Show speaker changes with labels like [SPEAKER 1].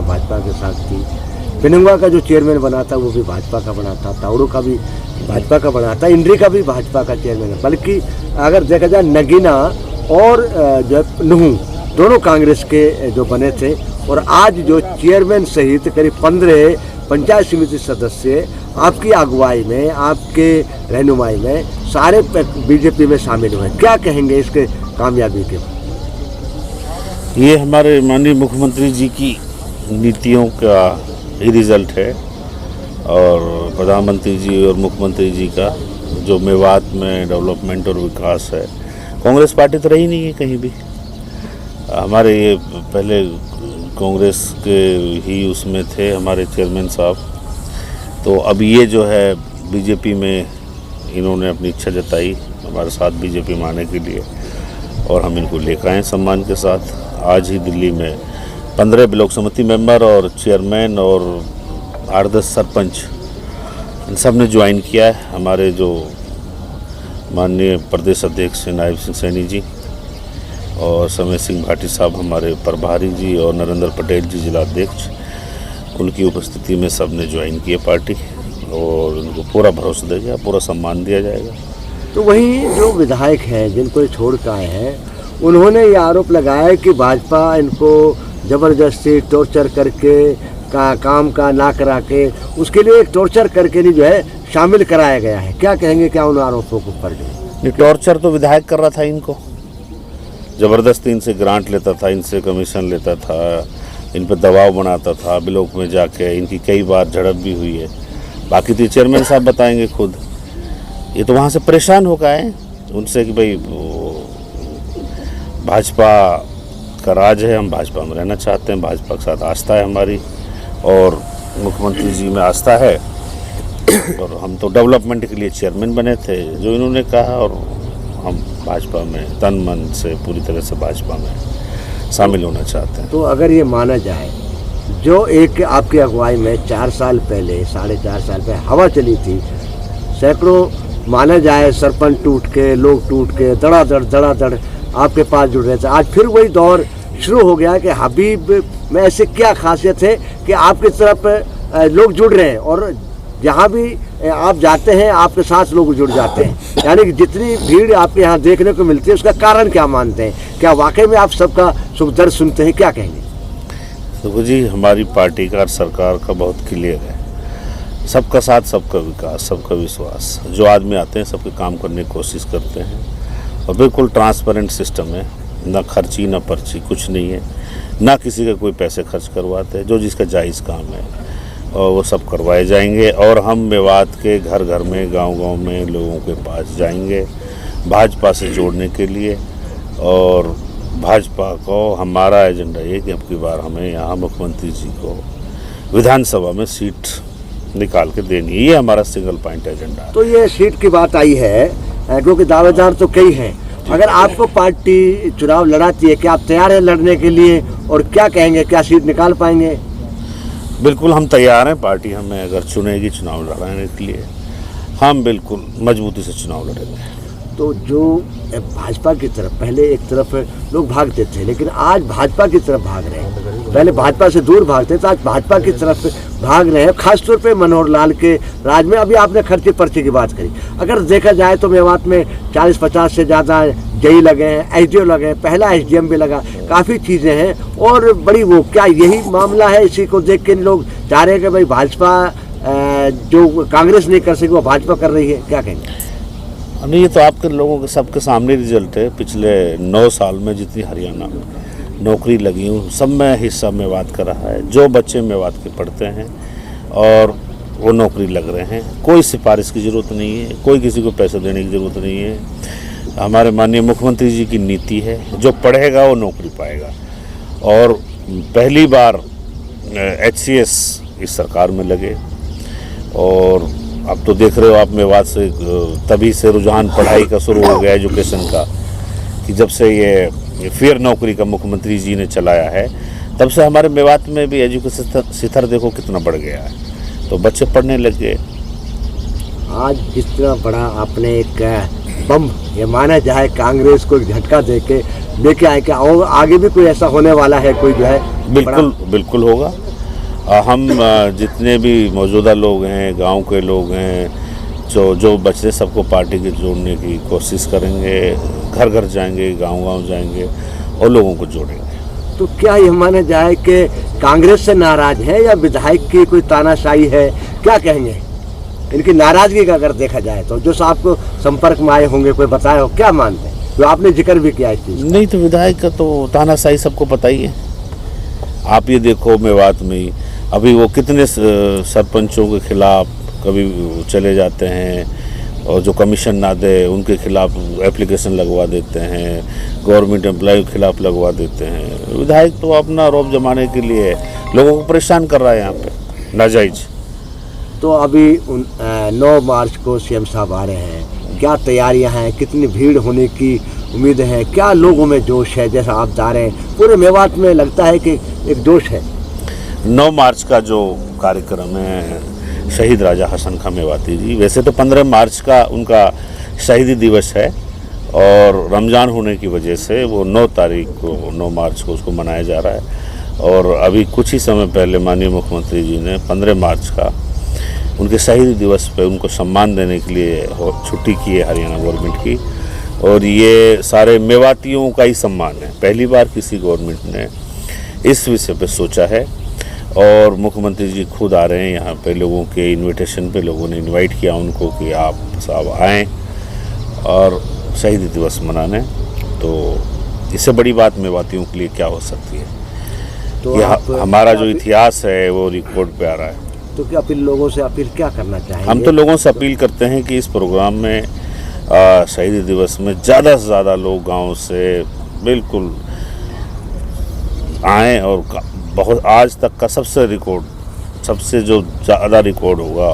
[SPEAKER 1] भाजपा के साथ थी। पिनंगवा का जो चेयरमैन बना था वो भी भाजपा का बना था, तावड़ू का भी भाजपा का बना था, इंद्री का भी भाजपा का चेयरमैन है। बल्कि अगर देखा जाए नगीना और जो नूह दोनों कांग्रेस के जो बने थे। और आज जो चेयरमैन सहित करीब 15 पंचायत समिति सदस्य आपकी अगुवाई में, आपके रहनुमाई में सारे बीजेपी में शामिल हुए, क्या कहेंगे इसके कामयाबी के?
[SPEAKER 2] ये हमारे माननीय मुख्यमंत्री जी की नीतियों का ही रिजल्ट है और प्रधानमंत्री जी और मुख्यमंत्री जी का जो मेवात में डेवलपमेंट और विकास है। कांग्रेस पार्टी तो रही नहीं है कहीं भी। हमारे ये पहले कांग्रेस के ही उसमें थे हमारे चेयरमैन साहब, तो अब ये जो है बीजेपी में इन्होंने अपनी इच्छा जताई हमारे साथ बीजेपी में आने के लिए और हम इनको लेकर आए सम्मान के साथ। आज ही दिल्ली में 15 ब्लॉक समिति मेंबर और चेयरमैन और 8-10 सरपंच इन सब ने ज्वाइन किया है। हमारे जो माननीय प्रदेश अध्यक्ष नायब सिंह सैनी जी और समय सिंह भाटी साहब हमारे प्रभारी जी और नरेंद्र पटेल जी जिला अध्यक्ष, उनकी उपस्थिति में सब ने ज्वाइन किया पार्टी और उनको पूरा भरोसा दिया गया, पूरा सम्मान दिया जाएगा।
[SPEAKER 1] तो वहीं जो विधायक हैं जिनको ये छोड़ कर आए हैं, उन्होंने ये आरोप लगाया कि भाजपा इनको ज़बरदस्ती टॉर्चर करके काम का ना करा के उसके लिए एक टॉर्चर करके नहीं जो है शामिल कराया गया है। क्या कहेंगे, क्या उन आरोपों को ऊपर जो
[SPEAKER 2] टॉर्चर तो विधायक कर रहा था, इनको ज़बरदस्ती इनसे ग्रांट लेता था, इनसे कमीशन लेता था, इन पर दबाव बनाता था। ब्लॉक में जाके इनकी कई बार झड़प भी हुई है। बाकी तो चेयरमैन साहब बताएंगे खुद। ये तो वहाँ से परेशान होकर आए उनसे कि भाई भाजपा का राज है, हम भाजपा में रहना चाहते हैं, भाजपा के साथ आस्था है हमारी और मुख्यमंत्री जी में आस्था है और हम तो डेवलपमेंट के लिए चेयरमैन बने थे जो इन्होंने कहा और हम भाजपा में तन मन से पूरी तरह से भाजपा में शामिल होना चाहते हैं।
[SPEAKER 1] तो अगर ये माना जाए जो एक आपकी अगुवाई में 4 साल पहले 4.5 साल पहले हवा चली थी, सैकड़ों माना जाए सरपंच टूट के, लोग टूट के धड़ाधड़ आपके पास जुड़ रहे थे, आज फिर वही दौर शुरू हो गया कि हबीब में ऐसे क्या खासियत है कि आपकी तरफ लोग जुड़ रहे हैं और जहाँ भी आप जाते हैं आपके साथ लोग जुड़ जाते हैं। यानी कि जितनी भीड़ आपके यहाँ देखने को मिलती है उसका कारण क्या मानते हैं? क्या वाकई में आप सबका सुख दर्द सुनते हैं? क्या कहेंगे?
[SPEAKER 2] देखो जी, हमारी पार्टी का और सरकार का बहुत क्लियर है, सबका साथ, सबका विकास, सबका विश्वास। जो आदमी आते हैं सबके काम करने की कोशिश करते हैं और बिल्कुल ट्रांसपेरेंट सिस्टम है, ना खर्ची ना पर्ची, कुछ नहीं है, ना किसी का कोई पैसे खर्च करवाते हैं। जो जिसका जायज़ काम है और वो सब करवाए जाएंगे और हम मेवात के घर घर में, गांव-गांव में लोगों के पास जाएंगे भाजपा से जोड़ने के लिए। और भाजपा को हमारा एजेंडा ये कि अब की बार हमें यहाँ मुख्यमंत्री जी को विधानसभा में सीट निकाल के देनी है, ये हमारा सिंगल पॉइंट एजेंडा है।
[SPEAKER 1] तो ये सीट की बात आई है क्योंकि दावेदार तो कई हैं। अगर आपको पार्टी चुनाव लड़ाती है, क्या आप तैयार हैं लड़ने के लिए और क्या कहेंगे, क्या सीट निकाल पाएंगे?
[SPEAKER 2] बिल्कुल हम तैयार हैं। पार्टी हमें अगर चुनेगी चुनाव लड़ाने के लिए, हम बिल्कुल मजबूती से चुनाव लड़ेंगे।
[SPEAKER 1] तो जो भाजपा की तरफ, पहले एक तरफ लोग भागते थे लेकिन आज भाजपा की तरफ भाग रहे हैं, पहले भाजपा से दूर भागते थे, आज भाजपा की तरफ भाग रहे हैं। खासतौर पे मनोहर लाल के राज में, अभी आपने खर्चे पर्चे की बात करी, अगर देखा जाए तो मेवात में 40-50 से ज़्यादा जई लगे हैं, एसडीओ लगे हैं, पहला एसडीएम भी लगा, काफ़ी चीज़ें हैं और बड़ी वो, क्या यही मामला है? इसी को देख के लोग चाह रहे हैं कि भाई भाजपा जो कांग्रेस नहीं कर सकी वो भाजपा कर रही है, क्या कहेंगे?
[SPEAKER 2] नहीं, ये तो आपके लोगों के सबके सामने रिजल्ट है। पिछले 9 साल में जितनी हरियाणा नौकरी लगी हूँ सब में हिस्सा मेवात का रहा है। जो बच्चे मेवात के पढ़ते हैं और वो नौकरी लग रहे हैं, कोई सिफारिश की ज़रूरत नहीं है, कोई किसी को पैसे देने की ज़रूरत नहीं है। हमारे माननीय मुख्यमंत्री जी की नीति है, जो पढ़ेगा वो नौकरी पाएगा। और पहली बार HCS इस सरकार में लगे और अब तो देख रहे हो आप मेवात से तभी से रुझान पढ़ाई का शुरू हो गया एजुकेशन का, कि जब से ये फेयर नौकरी का मुख्यमंत्री जी ने चलाया है तब से हमारे मेवात में भी एजुकेशन स्तर देखो कितना बढ़ गया है, तो बच्चे पढ़ने लग गए।
[SPEAKER 1] आज जितना बड़ा आपने एक बम, ये माना जाए कांग्रेस को झटका दे के लेके आए, क्या और आगे भी कोई ऐसा होने वाला है कोई जो है?
[SPEAKER 2] बिल्कुल होगा। हम जितने भी मौजूदा लोग हैं, गांव के लोग हैं, जो बच्चे सबको पार्टी के जोड़ने की कोशिश करेंगे, घर घर जाएंगे, गांव-गांव जाएंगे और लोगों को जोड़ेंगे।
[SPEAKER 1] तो क्या ये माना जाए कि कांग्रेस से नाराज है या विधायक की कोई तानाशाही है, क्या कहेंगे इनकी नाराजगी का अगर देखा जाए तो? जो साहब को संपर्क में आए होंगे, कोई बताए हो, क्या मानते हैं? तो आपने जिक्र भी किया इस चीज का।
[SPEAKER 2] नहीं तो विधायक का तो तानाशाही सबको पता ही है। आप ये देखो मेवात में ही अभी वो कितने सरपंचों के खिलाफ कभी चले जाते हैं और जो कमीशन ना दे उनके खिलाफ एप्लीकेशन लगवा देते हैं, गवर्नमेंट एम्प्लॉय के खिलाफ लगवा देते हैं। विधायक तो अपना रौब जमाने के लिए लोगों को परेशान कर रहा है यहाँ पे नाजायज।
[SPEAKER 1] तो अभी 9 मार्च को सीएम साहब आ रहे हैं, क्या तैयारियां हैं, कितनी भीड़ होने की उम्मीद है, क्या लोगों में जोश है? जैसा आप जा रहे हैं पूरे मेवात में लगता है कि एक जोश है।
[SPEAKER 2] 9 मार्च का जो कार्यक्रम है शहीद राजा हसन खां मेवाती जी, वैसे तो 15 मार्च का उनका शहीदी दिवस है और रमज़ान होने की वजह से वो 9 तारीख को 9 मार्च को उसको मनाया जा रहा है। और अभी कुछ ही समय पहले माननीय मुख्यमंत्री जी ने 15 मार्च का उनके शहीदी दिवस पे उनको सम्मान देने के लिए छुट्टी की है हरियाणा गवर्नमेंट की, और ये सारे मेवातियों का ही सम्मान है। पहली बार किसी गवर्नमेंट ने इस विषय पे सोचा है और मुख्यमंत्री जी खुद आ रहे हैं यहाँ पे। लोगों के इनविटेशन पे लोगों ने इनवाइट किया उनको कि आप साहब आएँ और शहीदी दिवस मनाने। तो इससे बड़ी बात मेवातियों के लिए क्या हो सकती है?
[SPEAKER 1] तो
[SPEAKER 2] यह हमारा जो इतिहास है वो रिकॉर्ड पे आ रहा है।
[SPEAKER 1] तो क्या फिर लोगों से अपील क्या करना चाहेंगे?
[SPEAKER 2] हम तो लोगों से अपील करते हैं कि इस प्रोग्राम में शहीदी दिवस में ज़्यादा से ज़्यादा लोग गांव से बिल्कुल आएँ और बहुत आज तक का सबसे जो ज़्यादा रिकॉर्ड होगा